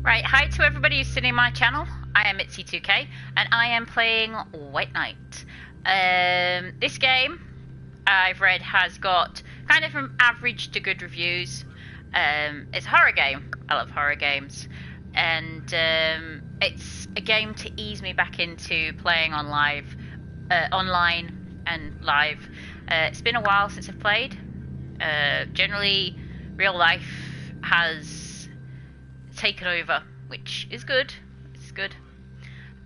Right, hi to everybody who's sitting in my channel. I am Mitsy2k, and I am playing White Knight. This game, I've read, has got kind of from average to good reviews. It's a horror game. I love horror games. And it's a game to ease me back into playing online and live. It's been a while since I've played. Generally, real life has taken over, which is good. It's good,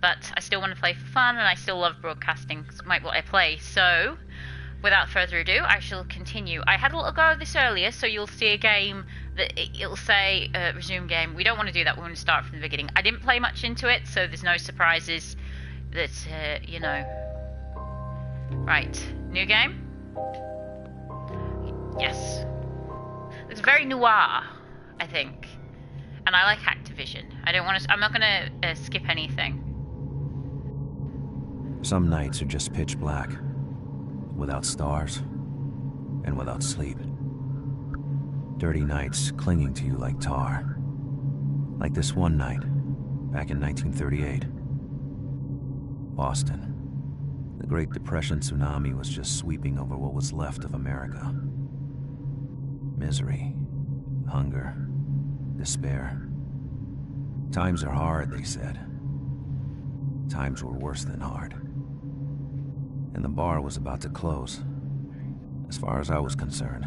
but I still want to play for fun, and I still love broadcasting. It's what I play. So, without further ado, I shall continue. I had a little go of this earlier, so you'll see a game that it'll say resume game. We don't want to do that. We want to start from the beginning. I didn't play much into it, so there's no surprises. That you know. Right, new game. Yes, it's very noir, I think. And I like Activision. I don't want to. I'm not going to skip anything. Some nights are just pitch black, without stars, and without sleep. Dirty nights clinging to you like tar. Like this one night, back in 1938. Boston. The Great Depression tsunami was just sweeping over what was left of America. Misery, hunger, despair. Times are hard, they said. Times were worse than hard. And the bar was about to close. As far as I was concerned,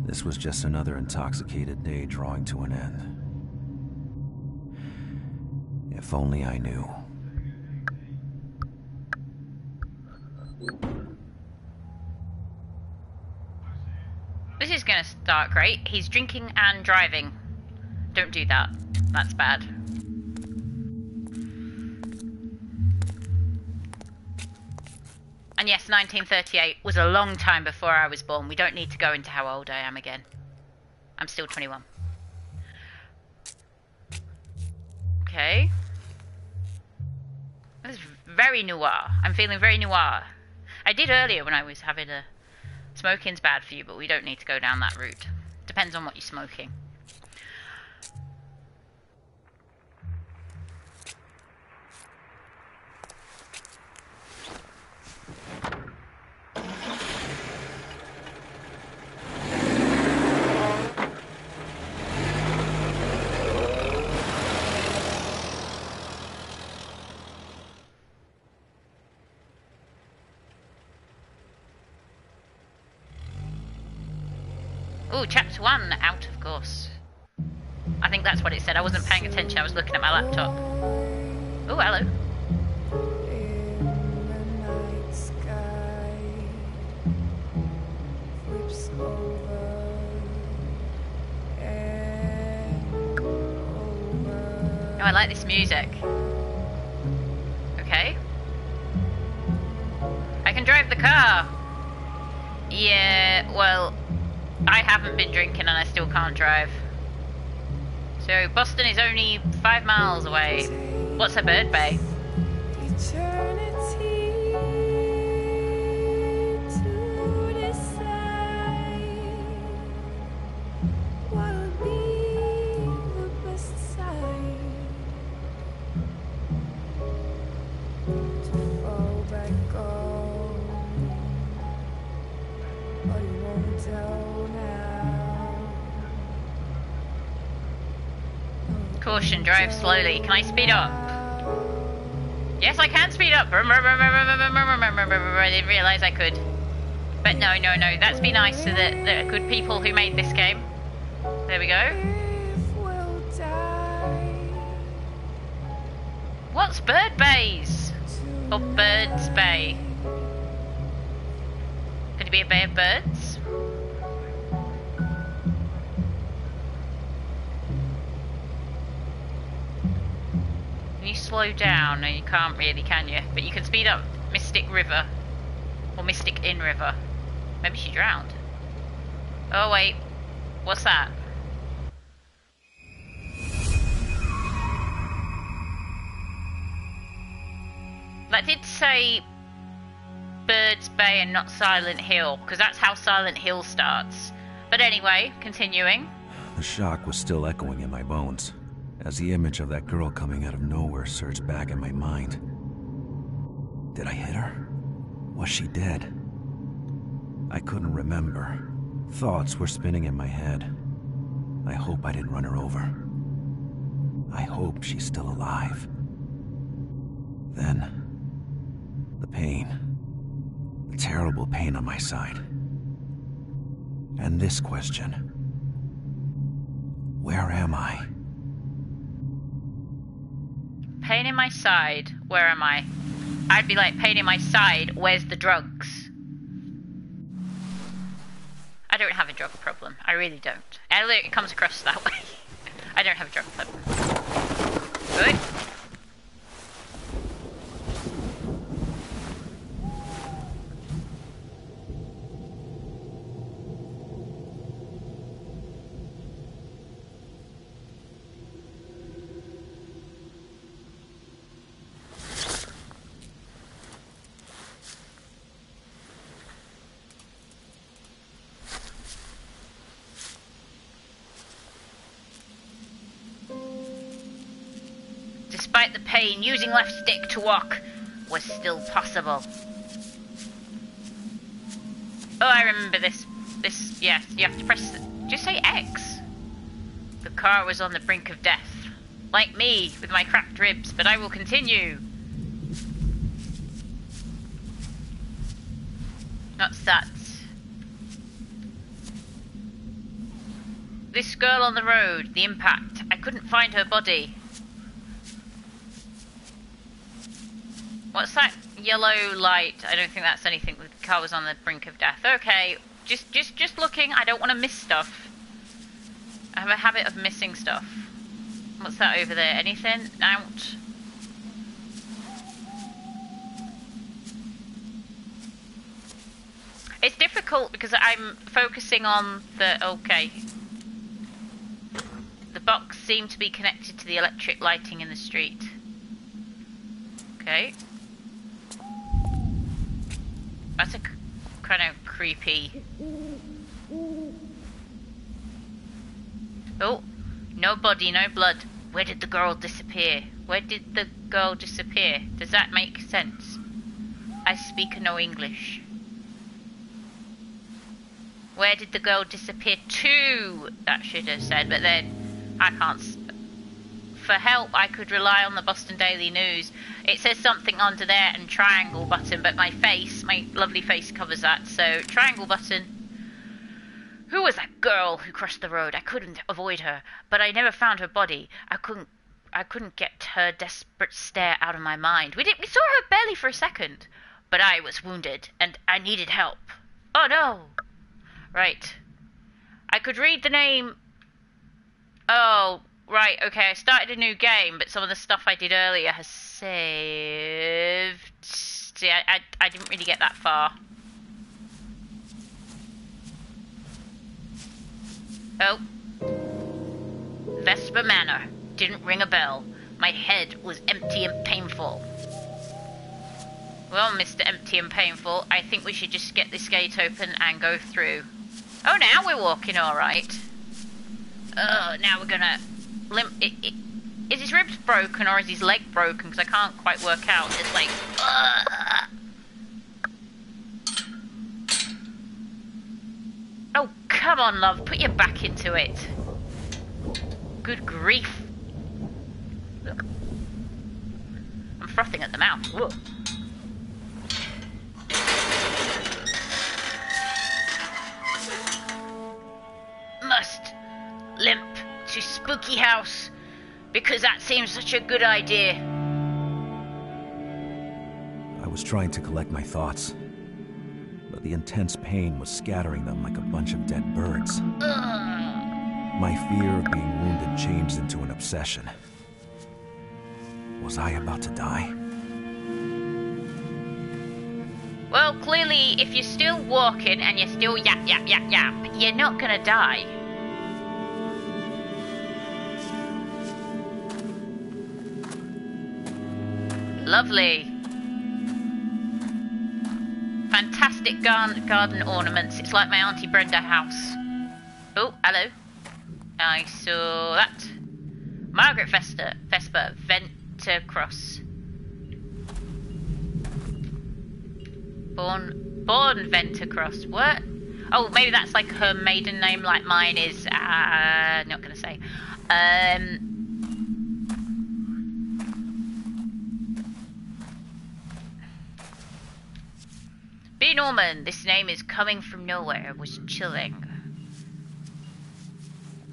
this was just another intoxicated day drawing to an end. If only I knew. This is going to start great. He's drinking and driving. Don't do that. That's bad. And yes, 1938 was a long time before I was born. We don't need to go into how old I am again. I'm still 21. Okay. This is very noir. I'm feeling very noir. I did earlier when I was having a... Smoking's bad for you, but we don't need to go down that route. Depends on what you're smoking. Ooh, chapter 1 out, of course. I think that's what it said. I wasn't paying attention. I was looking at my laptop. Oh, hello. Oh, I like this music. Okay. I can drive the car. Yeah, well... I haven't been drinking and I still can't drive. So Boston is only 5 miles away. What's a bird bay? Caution, drive slowly. Can I speed up? Yes, I can speed up. I didn't realise I could. But no. That's be nice to the good people who made this game. There we go. What's bird bays? Or birds bay? Could it be a bay of birds? Can you slow down? No, you can't really, can you? But you can speed up Mystic River. Or Mystic Inn River. Maybe she drowned. Oh wait. What's that? That did say Bird's Bay and not Silent Hill, because that's how Silent Hill starts. But anyway, continuing. The shock was still echoing in my bones, as the image of that girl coming out of nowhere surged back in my mind. Did I hit her? Was she dead? I couldn't remember. Thoughts were spinning in my head. I hope I didn't run her over. I hope she's still alive. Then, the pain. The terrible pain on my side. And this question. Where am I? Pain in my side, where am I? I'd be like, pain in my side, where's the drugs? I don't have a drug problem. I really don't. It comes across that way. I don't have a drug problem. Good. Despite the pain, using left stick to walk was still possible. Oh, I remember this. Yes, you have to press, just say X. The car was on the brink of death. Like me, with my cracked ribs, but I will continue. What's that? This girl on the road, the impact. I couldn't find her body. What's that yellow light? I don't think that's anything. The car was on the brink of death. Okay, just looking. I don't want to miss stuff. I have a habit of missing stuff. What's that over there? Anything? Out. It's difficult because I'm focusing on the... Okay. The box seemed to be connected to the electric lighting in the street. Okay. That's a kind of creepy... Oh, no body, no blood. Where did the girl disappear? Where did the girl disappear? Does that make sense? I speak no English. Where did the girl disappear to? That should have said, but then I can't... For help, I could rely on the Boston Daily News. It says something under there and triangle button, but my face, my lovely face covers that, so triangle button. Who was that girl who crossed the road? I couldn't avoid her, but I never found her body. I couldn't get her desperate stare out of my mind. We saw her barely for a second, but I was wounded and I needed help. Oh no. Right. I could read the name. Oh, right, okay, I started a new game, but some of the stuff I did earlier has saved. See, I didn't really get that far. Oh. Vesper Manor. Didn't ring a bell. My head was empty and painful. Well, Mr. Empty and Painful, I think we should just get this gate open and go through. Oh, now we're walking alright. Oh, now we're gonna limp. Is his ribs broken or is his leg broken? Because I can't quite work out. It's like... Oh, come on, love. Put your back into it. Good grief. Look. I'm frothing at the mouth. Whoa. Must limp to spooky house because that seems such a good idea. I was trying to collect my thoughts, but the intense pain was scattering them like a bunch of dead birds. My fear of being wounded changed into an obsession. Was I about to die? Well, clearly, if you're still walking and you're still yap, yap, yap, yap, you're not gonna die. Lovely. Fantastic garden ornaments. It's like my Auntie Brenda house. Oh, hello. I saw that. Margaret Vesper, Ventacross. Born Ventacross. What? Oh, maybe that's like her maiden name, like mine is. Not gonna say. B. Norman. This name is coming from nowhere. Was chilling.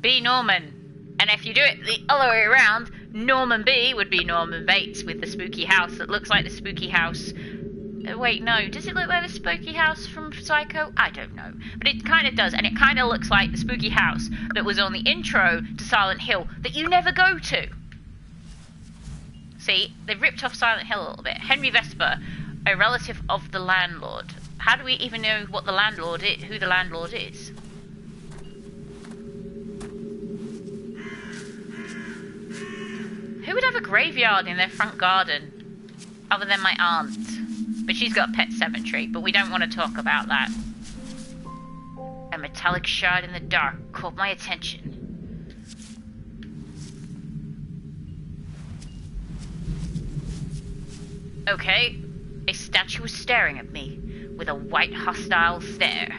B. Norman. And if you do it the other way around, Norman B would be Norman Bates with the spooky house that looks like the spooky house. Wait, no. Does it look like the spooky house from Psycho? I don't know. But it kind of does, and it kind of looks like the spooky house that was on the intro to Silent Hill that you never go to. See, they've ripped off Silent Hill a little bit. Henry Vesper, a relative of the landlord. How do we even know what the landlord is, who the landlord is? Who would have a graveyard in their front garden? Other than my aunt. But she's got a pet cemetery, but we don't want to talk about that. A metallic shard in the dark caught my attention. Okay, a statue was staring at me with a white hostile stare.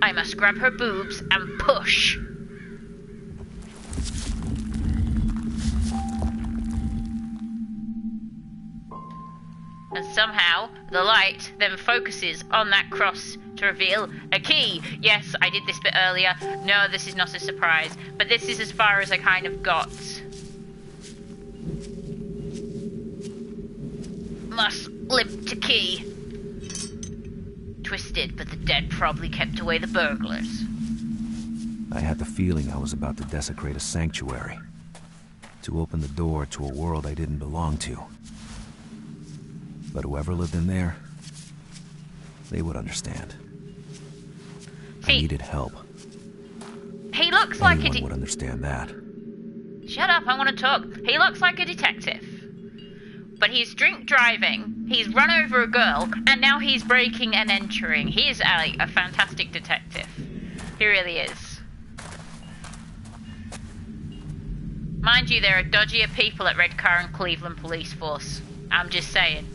I must grab her boobs and push. And somehow, the light then focuses on that cross to reveal a key. Yes, I did this bit earlier. No, this is not a surprise. But this is as far as I kind of got. Must limp to key. Twisted, but the dead probably kept away the burglars. I had the feeling I was about to desecrate a sanctuary. To open the door to a world I didn't belong to. But whoever lived in there, they would understand. I needed help. He looks like Anyone would understand that. Shut up, I want to talk. He looks like a detective. But he's drink driving, he's run over a girl, and now he's breaking and entering. He is a fantastic detective. He really is. Mind you, there are dodgier people at Redcar and Cleveland Police Force. I'm just saying.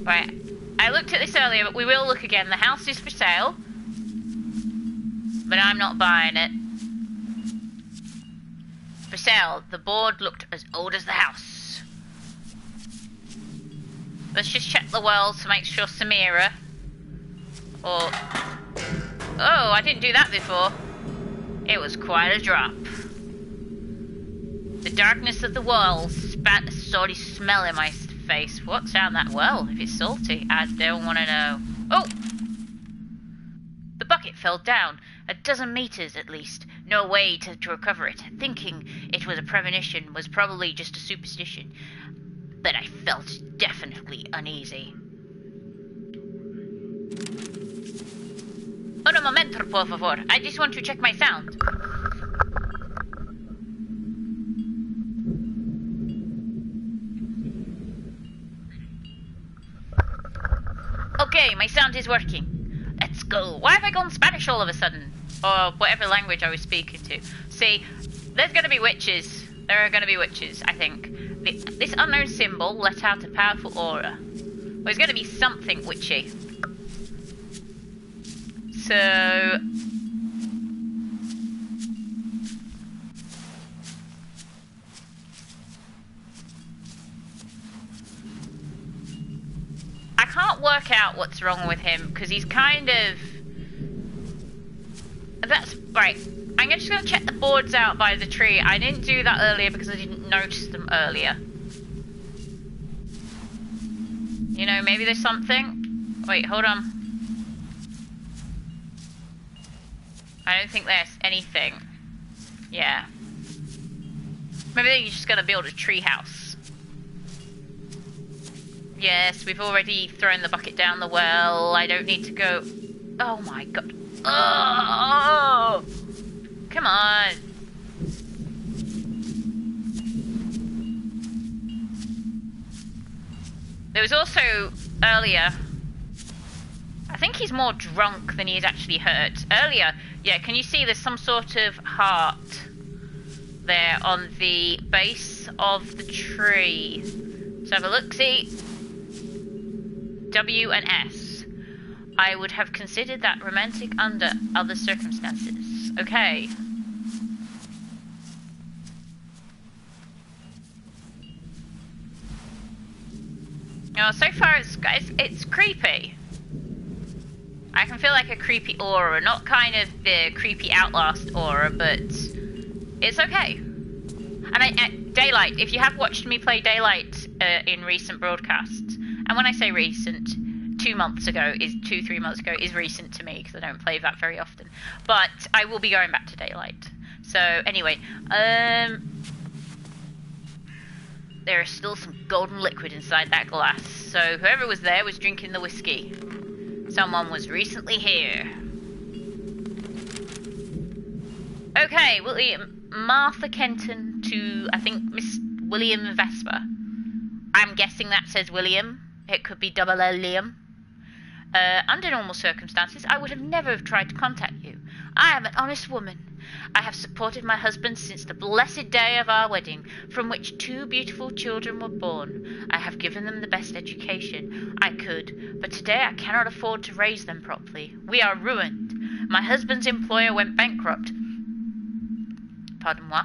Right, I looked at this earlier, but we will look again. The house is for sale, but I'm not buying it. For sale, the board looked as old as the house. Let's just check the walls to make sure Samira, or... Oh, I didn't do that before. It was quite a drop. The darkness of the walls spat a salty smell in my face. What's down that well? If it's salty, I don't want to know. Oh! The bucket fell down, 12 meters at least. No way to recover it. Thinking it was a premonition was probably just a superstition. But I felt definitely uneasy. Un momento, por favor. I just want to check my sound. Okay, my sound is working. Let's go. Why have I gone Spanish all of a sudden? Or whatever language I was speaking to. See, there's going to be witches. There are going to be witches, I think. This unknown symbol let out a powerful aura. Well, there's going to be something witchy. So... I can't work out what's wrong with him, because he's kind of... That's... Right, I'm just going to check the boards out by the tree. I didn't do that earlier because I didn't notice them earlier. You know, maybe there's something... Wait, hold on. I don't think there's anything. Yeah. Maybe they're just going to build a tree house. Yes, we've already thrown the bucket down the well. I don't need to go... Oh my god. Oh! Come on. There was also, earlier, I think he's more drunk than he is actually hurt. Earlier, yeah, can you see there's some sort of heart there on the base of the tree? So have a look. See? W and S. I would have considered that romantic under other circumstances. Okay. Oh, so far it's creepy. I can feel like a creepy aura, not kind of the creepy Outlast aura, but it's okay. And Daylight, if you have watched me play Daylight in recent broadcasts, and when I say recent, 3 months ago is recent to me because I don't play that very often. But I will be going back to Daylight. So anyway, there is still some golden liquid inside that glass. So whoever was there was drinking the whiskey. Someone was recently here. Okay, Martha Kenton to, I think, Miss William Vesper. I'm guessing that says William. It could be double L Liam. Under normal circumstances, I would have never have tried to contact you. I am an honest woman. I have supported my husband since the blessed day of our wedding, from which 2 beautiful children were born. I have given them the best education I could, but today I cannot afford to raise them properly. We are ruined. My husband's employer went bankrupt. Pardon moi.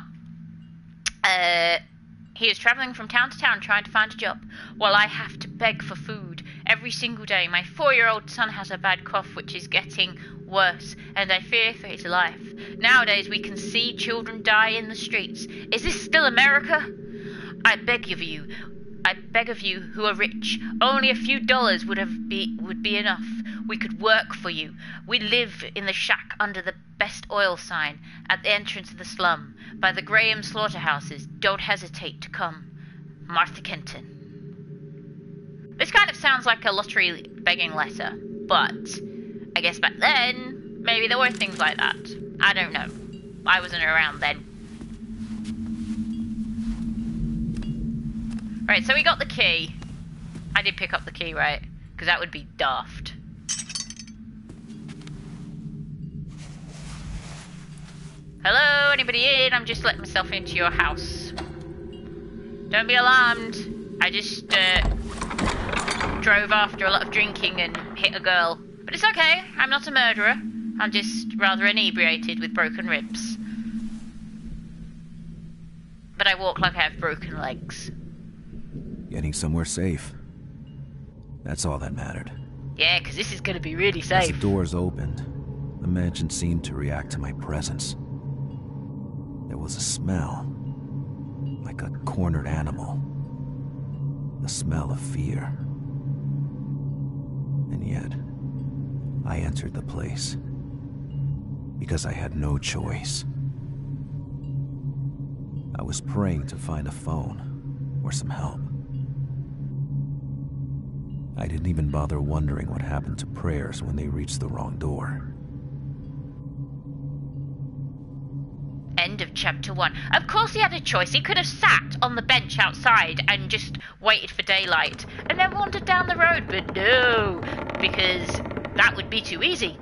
He is travelling from town to town trying to find a job, while I have to beg for food every single day. My 4-year-old son has a bad cough, which is getting worse, and I fear for his life. Nowadays we can see children die in the streets. Is this still America? I beg of you who are rich, only a few dollars would be enough. We could work for you. We live in the shack under the best oil sign at the entrance of the slum, by the Graham slaughterhouses. Don't hesitate to come. Martha Kenton. This kind of sounds like a lottery begging letter, but I guess back then, maybe there were things like that. I don't know. I wasn't around then. Right, so we got the key. I did pick up the key, right? Because that would be daft. Hello, anybody in? I'm just letting myself into your house. Don't be alarmed. I just drove after a lot of drinking and hit a girl. But it's okay, I'm not a murderer. I'm just rather inebriated with broken ribs. But I walk like I have broken legs. Getting somewhere safe. That's all that mattered. Yeah, because this is going to be really safe. As the doors opened, the mansion seemed to react to my presence. There was a smell, like a cornered animal. The smell of fear. And yet, I entered the place because I had no choice. I was praying to find a phone or some help. I didn't even bother wondering what happened to prayers when they reached the wrong door. End of chapter 1. Of course he had a choice. He could have sat on the bench outside and just waited for daylight and then wandered down the road, but no, because that would be too easy.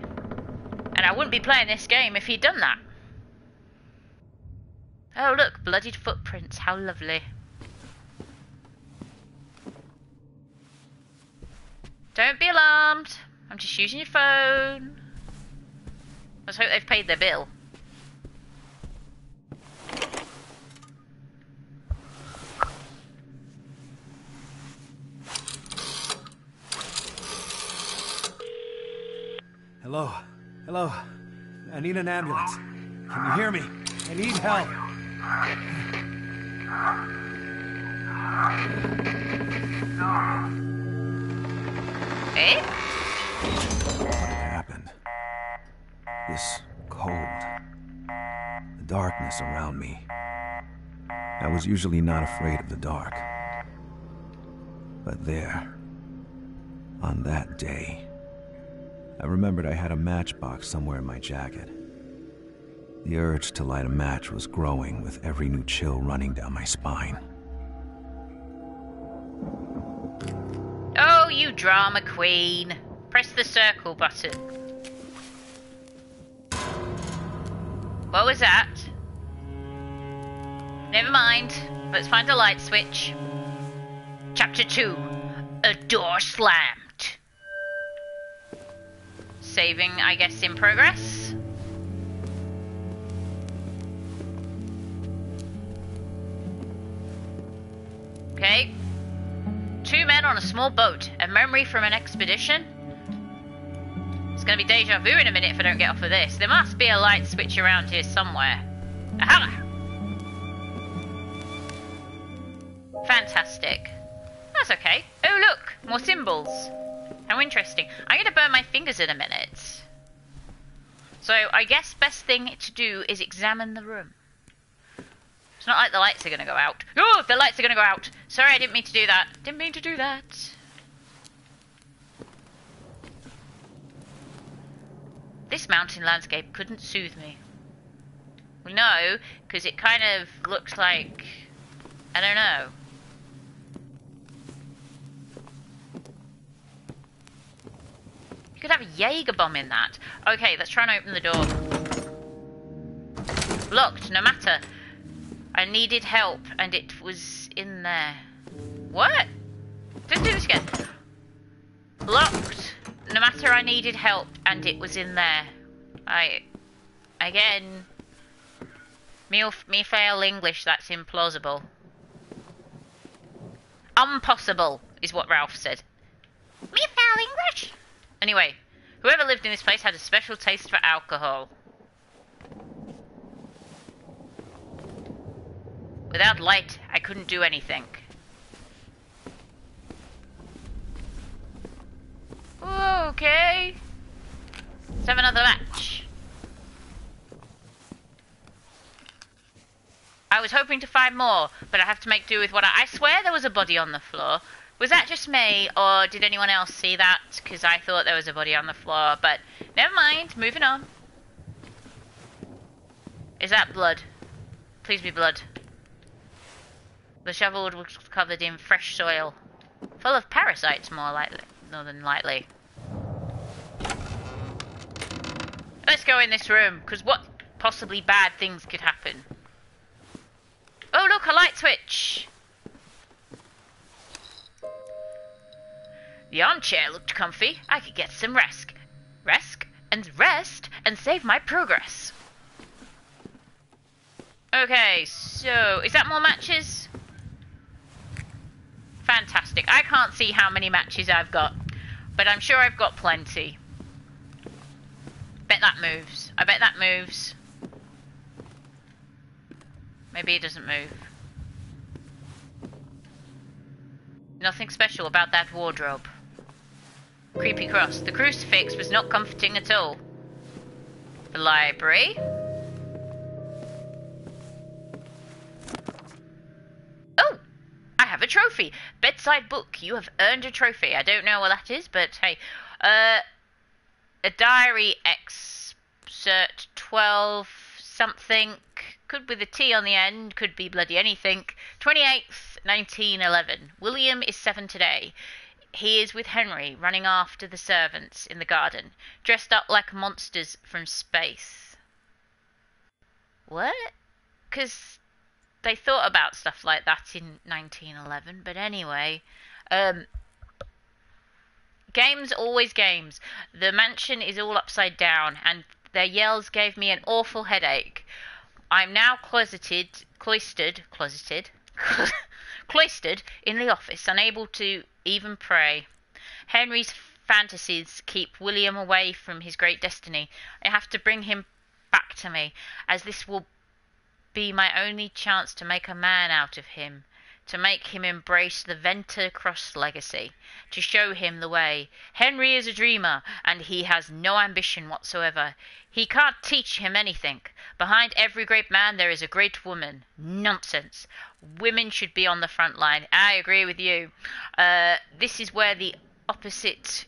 And I wouldn't be playing this game if he'd done that. Oh look, bloodied footprints, how lovely. Don't be alarmed. I'm just using your phone. Let's hope they've paid their bill. Hello? Hello? I need an ambulance. Can you hear me? I need help. Eh? What had happened? This cold. The darkness around me. I was usually not afraid of the dark. But there, on that day, I remembered I had a matchbox somewhere in my jacket. The urge to light a match was growing with every new chill running down my spine. Oh, you drama queen. Press the circle button. What was that? Never mind. Let's find a light switch. Chapter 2. A door slammed. Saving, I guess, in progress. Okay. 2 men on a small boat. A memory from an expedition. It's gonna be deja vu in a minute if I don't get off of this. There must be a light switch around here somewhere. Aha! Fantastic. That's okay. Oh look, more symbols. How interesting. I'm gonna burn my fingers in a minute. So I guess best thing to do is examine the room. It's not like the lights are gonna go out. Oh, the lights are gonna go out. Sorry, I didn't mean to do that. Didn't mean to do that. This mountain landscape couldn't soothe me. Well, no, because it kind of looks like, I don't know. You could have a Jaeger bomb in that. Okay, let's try and open the door. Locked, no matter. I needed help, and it was in there. What? Let's do this again. Locked. No matter, I needed help, and it was in there. Again, me fail English, that's implausible. Impossible, is what Ralph said. Me fail English? Anyway, whoever lived in this place had a special taste for alcohol. Without light, I couldn't do anything. Okay. Let's have another match. I was hoping to find more, but I have to make do with what I swear there was a body on the floor. Was that just me, or did anyone else see that? Because I thought there was a body on the floor, but never mind, moving on. Is that blood? Please be blood. The shovel was covered in fresh soil. Full of parasites, more than likely. Let's go in this room, because what possibly bad things could happen? Oh look, a light switch! The armchair looked comfy. I could get some rest and save my progress. Okay, so is that more matches? Fantastic. I can't see how many matches I've got, but I'm sure I've got plenty. Bet that moves. I bet that moves. Maybe it doesn't move. Nothing special about that wardrobe. Creepy cross. The crucifix was not comforting at all. The library. Oh! I have a trophy. Bedside book. You have earned a trophy. I don't know what that is, but hey. A diary excerpt 12 something. Could with a T on the end. Could be bloody anything. 28th, 1911. William is 7 today. He is with Henry, running after the servants in the garden, dressed up like monsters from space. What? Because they thought about stuff like that in 1911, but anyway. Games, always games. The mansion is all upside down, and their yells gave me an awful headache. I'm now cloistered in the office, unable to even pray. Henry's fantasies keep William away from his great destiny. I have to bring him back to me, as this will be my only chance to make a man out of him, to make him embrace the Venter Cross legacy, to show him the way. Henry is a dreamer, and he has no ambition whatsoever. He can't teach him anything. Behind every great man there is a great woman. Nonsense. Women should be on the front line. I agree with you. This is where the opposite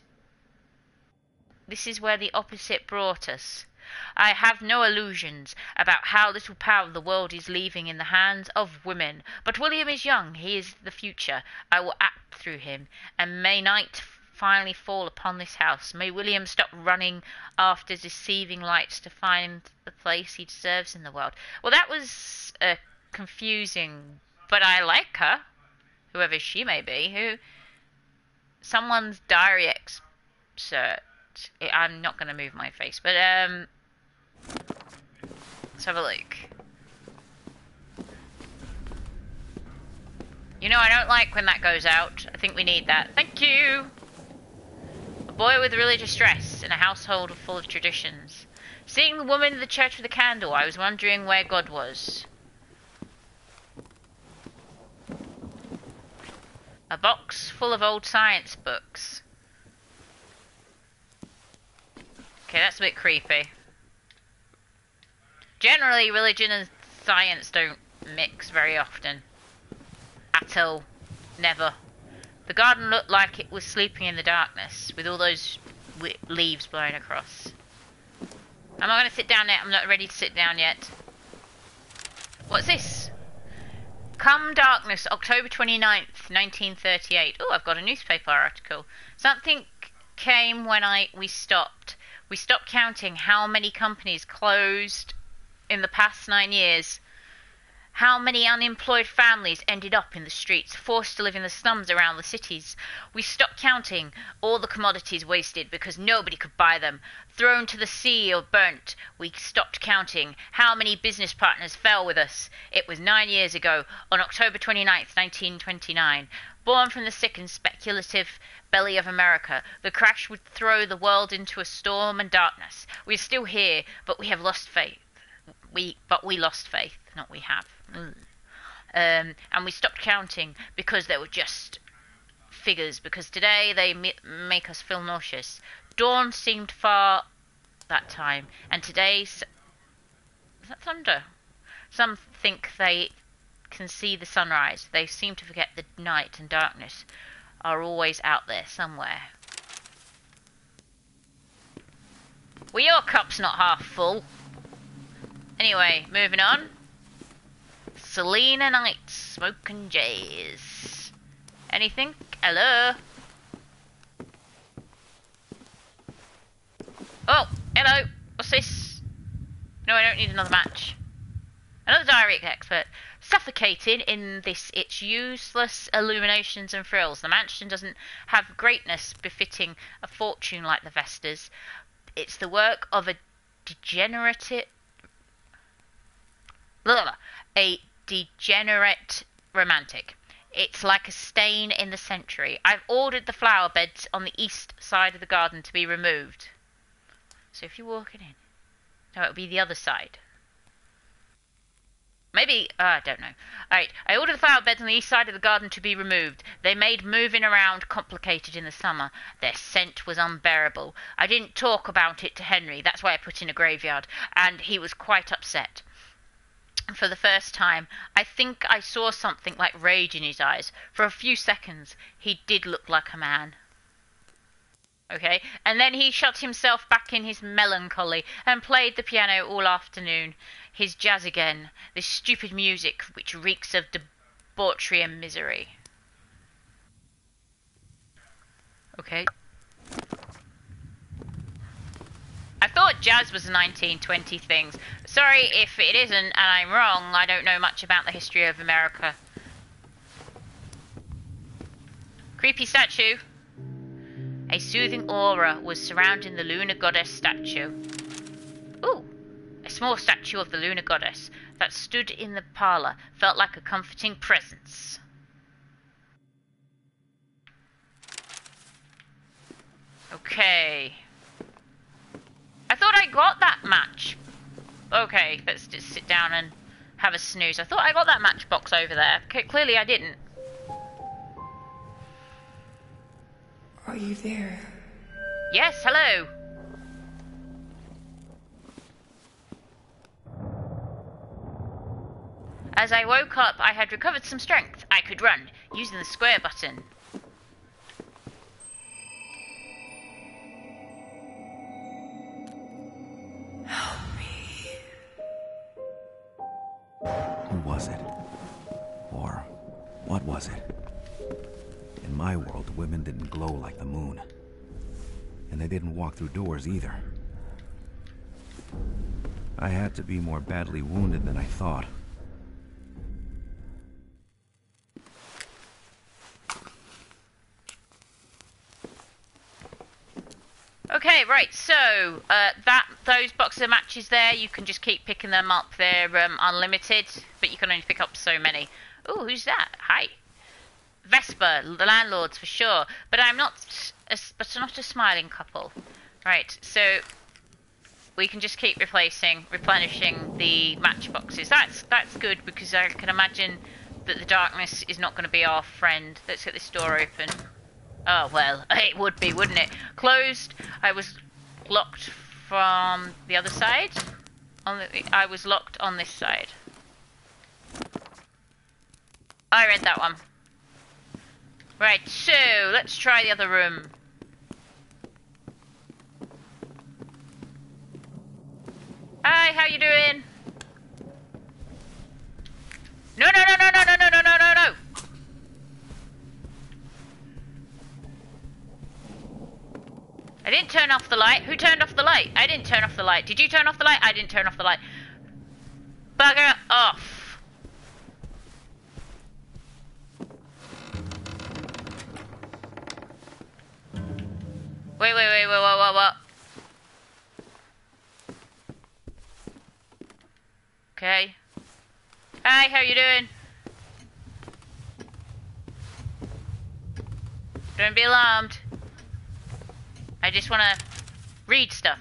brought us. I have no illusions about how little power the world is leaving in the hands of women. But William is young. He is the future. I will act through him, and may night finally fall upon this house. May William stop running after deceiving lights to find the place he deserves in the world. Well, that was confusing, but I like her, whoever she may be. Someone's diary excerpt. I'm not going to move my face, but let's have a look. You know, I don't like when that goes out. I think we need that. Thank you! A boy with religious stress in a household full of traditions. Seeing the woman in the church with a candle, I was wondering where God was. A box full of old science books. Okay, that's a bit creepy. Generally, religion and science don't mix very often. At all. Never. The garden looked like it was sleeping in the darkness, with all those leaves blowing across. I'm not going to sit down yet. I'm not ready to sit down yet. What's this? Come Darkness, October 29th, 1938. Oh, I've got a newspaper article. Something came when we stopped. We stopped counting how many companies closed in the past 9 years. How many unemployed families ended up in the streets, forced to live in the slums around the cities. We stopped counting all the commodities wasted because nobody could buy them, thrown to the sea or burnt. We stopped counting how many business partners fell with us. It was 9 years ago, on October 29th, 1929. Born from the sick and speculative belly of America, the crash would throw the world into a storm and darkness. We're still here, but we have lost faith. We lost faith, not we have. And we stopped counting because they were just figures, because today they make us feel nauseous. Dawn seemed far that time, and today... Is that thunder? Some think they can see the sunrise. They seem to forget that night and darkness are always out there somewhere. Well, your cup's not half full. Anyway, moving on. Selena Nights, smoking jazz. Anything? Hello? Oh, hello. What's this? No, I don't need another match. Another diary expert. Suffocating in its useless illuminations and frills. The mansion doesn't have greatness befitting a fortune like the Vestas. It's the work of a degenerate romantic. It's like a stain in the century. I've ordered the flower beds on the east side of the garden to be removed. So if you're walking in... No, it'll be the other side. Maybe... I don't know. Alright, I ordered the flower beds on the east side of the garden to be removed. They made moving around complicated in the summer. Their scent was unbearable. I didn't talk about it to Henry. That's why I put in a graveyard. And he was quite upset. For the first time, I think I saw something like rage in his eyes. For a few seconds, he did look like a man. Okay, and then he shut himself back in his melancholy and played the piano all afternoon. His jazz again, this stupid music which reeks of debauchery and misery. Okay. I thought jazz was a 1920 thing. Sorry if it isn't and I'm wrong. I don't know much about the history of America. Creepy statue. A soothing aura was surrounding the lunar goddess statue. Ooh, a small statue of the lunar goddess that stood in the parlor felt like a comforting presence. Okay. I thought I got that match. Okay, let's just sit down and have a snooze. I thought I got that matchbox over there. Clearly I didn't. Are you there? Yes, hello. As I woke up, I had recovered some strength. I could run, using the square button. Who was it? Or what was it? In my my world, women didn't glow like the moon. And they didn't walk through doors either. I had to be more badly wounded than I thought. Okay, right, so those boxes of matches there, you can just keep picking them up. They're unlimited, but you can only pick up so many. Ooh, who's that? Hi. Vesper, the landlords for sure, but I'm not a smiling couple. Right, so we can just keep replenishing the matchboxes. That's good, because I can imagine that the darkness is not going to be our friend. Let's get this door open. Oh, well, it would be, wouldn't it? Closed. I was locked from the other side. I was locked on this side. I read that one. Right, so let's try the other room. Hi, how you doing? No, no, no, no, no, no, no, no, no, no, no. I didn't turn off the light. Who turned off the light? I didn't turn off the light. Did you turn off the light? I didn't turn off the light. Bugger off. Wait, what? Okay. Hi, how you doing? Don't be alarmed. I just want to read stuff.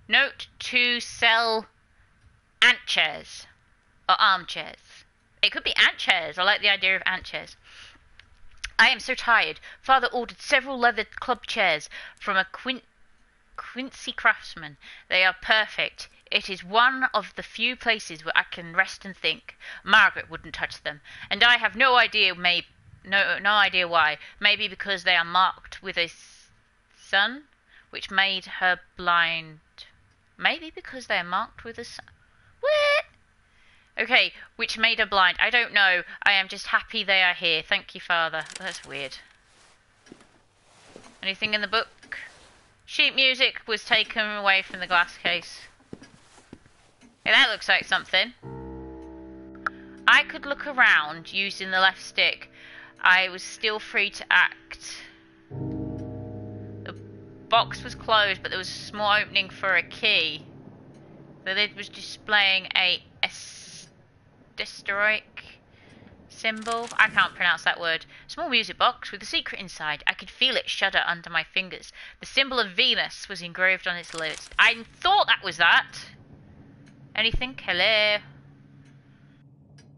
Note to sell ant chairs. Or armchairs. It could be ant chairs. I like the idea of ant chairs. I am so tired. Father ordered several leather club chairs from a Quincy craftsman. They are perfect. It is one of the few places where I can rest and think. Margaret wouldn't touch them, and I have no idea. No idea why. Maybe because they are marked with a sun, which made her blind. Maybe because they are marked with a sun. What? Okay, which made her blind. I don't know. I am just happy they are here. Thank you, Father. That's weird. Anything in the book? Sheet music was taken away from the glass case. Yeah, that looks like something. I could look around using the left stick. I was still free to act. The box was closed, but there was a small opening for a key. The lid was displaying a asterisk symbol. I can't pronounce that word. Small music box with a secret inside. I could feel it shudder under my fingers. The symbol of Venus was engraved on its lid. I thought that was that. Anything? Hello?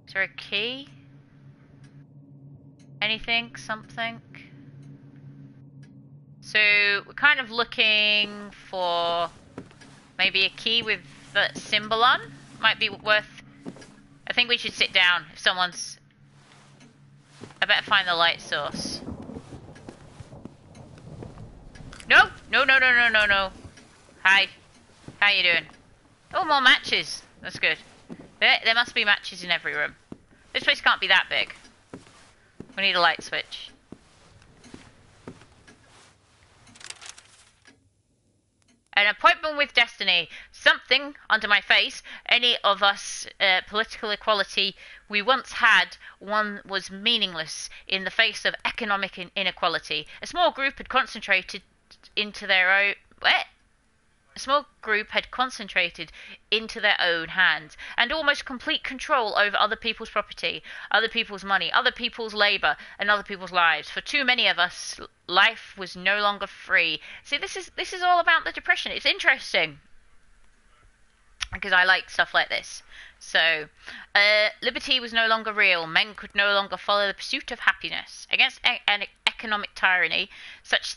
Is there a key? Anything? Something? So, we're kind of looking for maybe a key with the symbol on. Might be worth... I think we should sit down if someone's... I better find the light source. No! No. Hi. How you doing? Oh, more matches. That's good. There must be matches in every room. This place can't be that big. We need a light switch. An appointment with destiny. Something under my face. Any of us political equality we once had, one was meaningless in the face of economic inequality. A small group had concentrated into their own... What? A small group had concentrated into their own hands and almost complete control over other people's property, other people's money, other people's labour, and other people's lives. For too many of us, life was no longer free. See, this is all about the Depression. It's interesting because I like stuff like this. So, liberty was no longer real. Men could no longer follow the pursuit of happiness. Against an economic tyranny, such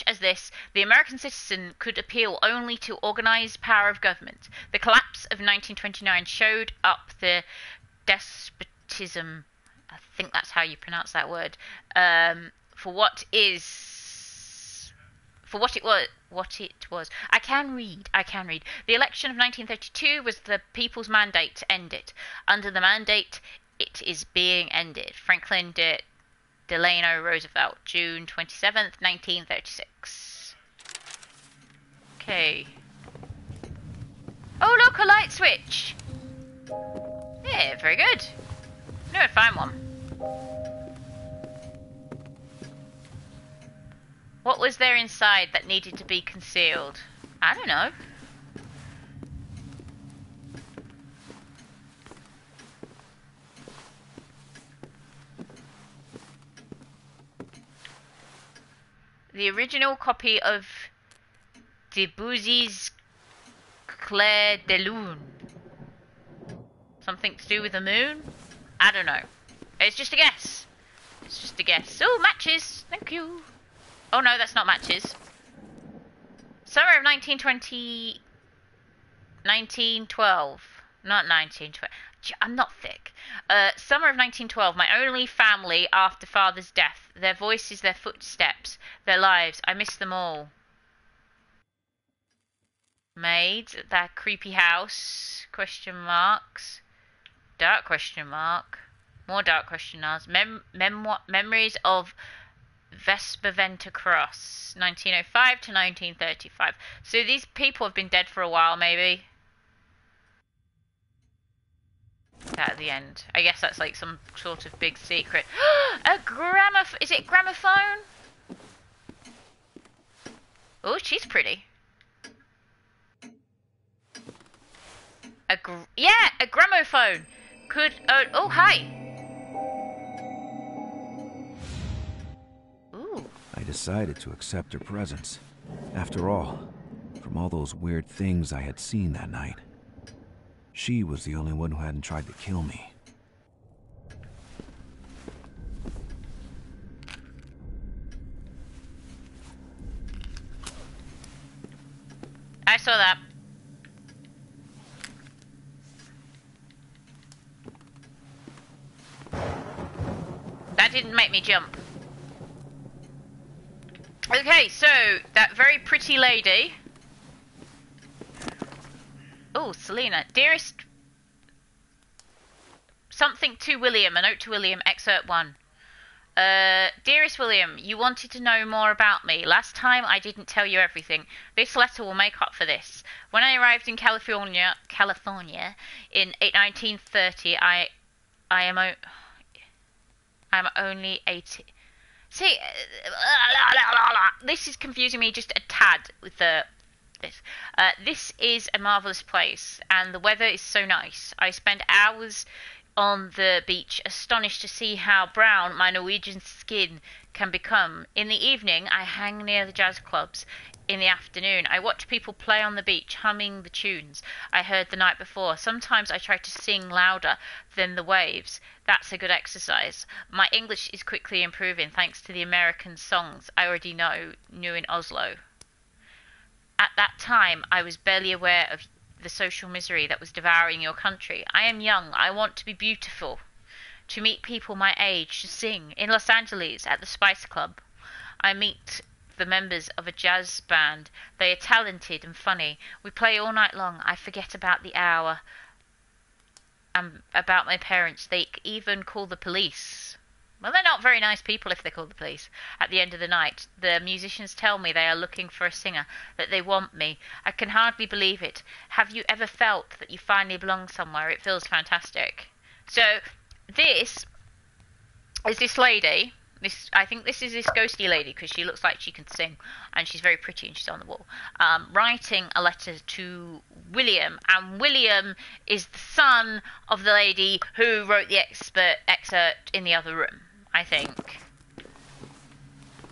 as this, the American citizen could appeal only to organised power of government. The collapse of 1929 showed up the despotism, I think that's how you pronounce that word, for what it was. I can read. The election of 1932 was the people's mandate to end it. Under the mandate, it is being ended. Franklin D. Delano Roosevelt, June 27th, 1936. Okay. Oh look, a light switch! Yeah, very good. No, I find one. What was there inside that needed to be concealed? I don't know. The original copy of Debussy's Clair de Lune. Something to do with the moon? I don't know. It's just a guess. It's just a guess. Oh, matches! Thank you. Oh no, that's not matches. Summer of 1920... 1912. Not 1912. I'm not thick. Summer of 1912. My only family after father's death. Their voices, their footsteps, their lives. I miss them all. Maids, that creepy house. Question marks. Dark question mark. More dark question marks. Memories of Vesperventa Cross. 1905 to 1935. So these people have been dead for a while, maybe. That at the end. I guess that's like some sort of big secret. A gramophone. Is it gramophone? Oh, she's pretty. Yeah, a gramophone. Could oh hi. Ooh. I decided to accept her presence. After all, from all those weird things I had seen that night, she was the only one who hadn't tried to kill me. I saw that. That didn't make me jump. Okay, so that very pretty lady. Oh, Selena. Dearest... Something to William. A note to William. Excerpt 1. Dearest William, you wanted to know more about me. Last time I didn't tell you everything. This letter will make up for this. When I arrived in California in 1930, I'm only 80. See, this is confusing me just a tad with this. This is a marvelous place, and the weather is so nice. I spend hours on the beach, astonished to see how brown my Norwegian skin can become. In the evening, I hang near the jazz clubs. In the afternoon, I watch people play on the beach, humming the tunes I heard the night before. Sometimes I try to sing louder than the waves. That's a good exercise. My English is quickly improving thanks to the American songs I already knew in Oslo. At that time, I was barely aware of the social misery that was devouring your country. I am young. I want to be beautiful, to meet people my age, to sing. In Los Angeles, at the Spice Club, I meet the members of a jazz band. They are talented and funny. We play all night long. I forget about the hour and about my parents. They even call the police. Well, they're not very nice people if they call the police. At the end of the night, the musicians tell me they are looking for a singer, that they want me. I can hardly believe it. Have you ever felt that you finally belong somewhere? It feels fantastic. So, this is this lady. I think this is this ghosty lady because she looks like she can sing, and she's very pretty and she's on the wall. Writing a letter to William, and William is the son of the lady who wrote the excerpt in the other room, I think.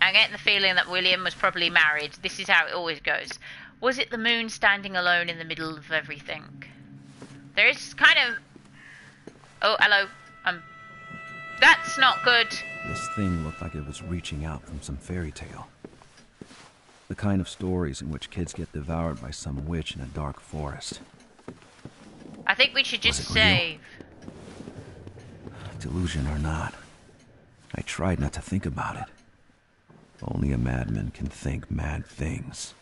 I'm getting the feeling that William was probably married. This is how it always goes. Was it the moon standing alone in the middle of everything? There is kind of... Oh, hello. That's not good. This thing looked like it was reaching out from some fairy tale. The kind of stories in which kids get devoured by some witch in a dark forest. I think we should just save. Delusion or not, I tried not to think about it. Only a madman can think mad things.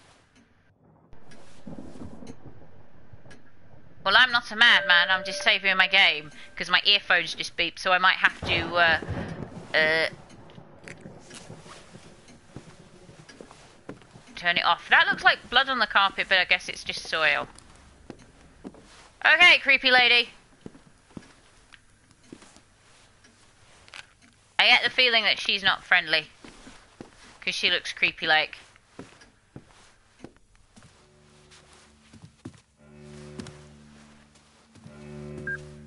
Well, I'm not a madman, I'm just saving my game, because my earphones just beeped, so I might have to, turn it off. That looks like blood on the carpet, but I guess it's just soil. Okay, creepy lady. I get the feeling that she's not friendly. Because she looks creepy-like.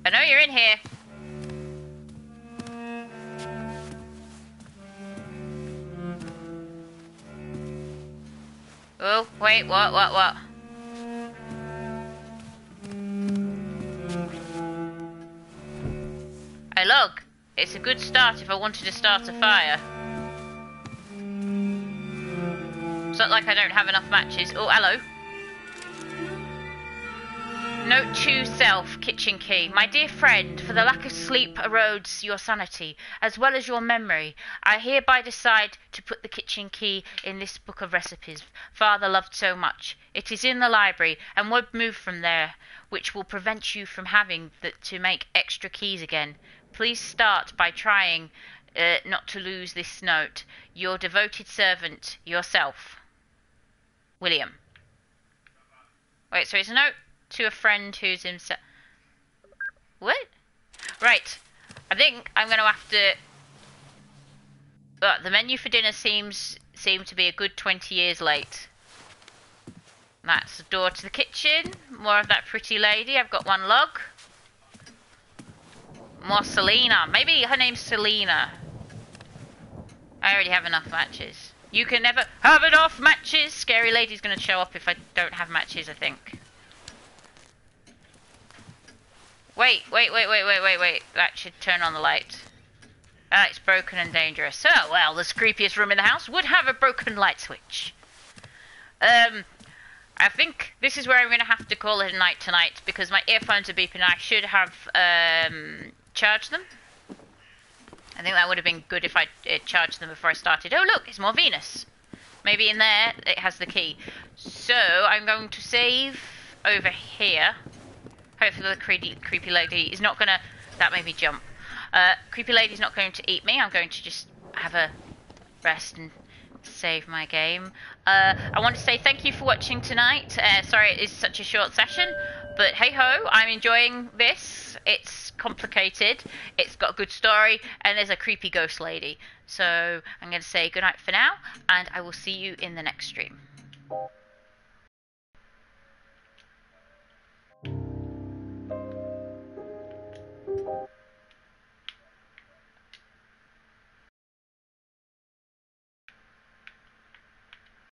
I know you're in here. Oh, wait, what? Hey, look. It's a good start if I wanted to start a fire. It's not like I don't have enough matches. Oh, hello. Note to self, kitchen key. My dear friend, for the lack of sleep erodes your sanity, as well as your memory. I hereby decide to put the kitchen key in this book of recipes Father loved so much. It is in the library, and won't move from there, which will prevent you from having to make extra keys again. Please start by trying not to lose this note. Your devoted servant, yourself. William. Wait, so it's a note to a friend who's himself. What? Right. I think I'm going to have to... the menu for dinner seemed to be a good 20 years late. That's the door to the kitchen. More of that pretty lady. I've got one log. More Selena. Maybe her name's Selena. I already have enough matches. You can never have enough matches. Scary lady's going to show up if I don't have matches, I think. Wait. That should turn on the light. It's broken and dangerous. Oh, well, the creepiest room in the house would have a broken light switch. I think this is where I'm going to have to call it a night tonight because my earphones are beeping and I should have charged them. I think that would have been good if I charged them before I started. Oh, look, it's more Venus. Maybe in there it has the key. So I'm going to save over here. Hopefully the creepy lady is not going to... That made me jump. Creepy lady's not going to eat me. I'm going to just have a rest and save my game. I want to say thank you for watching tonight. Sorry it is such a short session, but hey ho, I'm enjoying this. It's complicated, it's got a good story, and there's a creepy ghost lady. So I'm going to say goodnight for now, and I will see you in the next stream.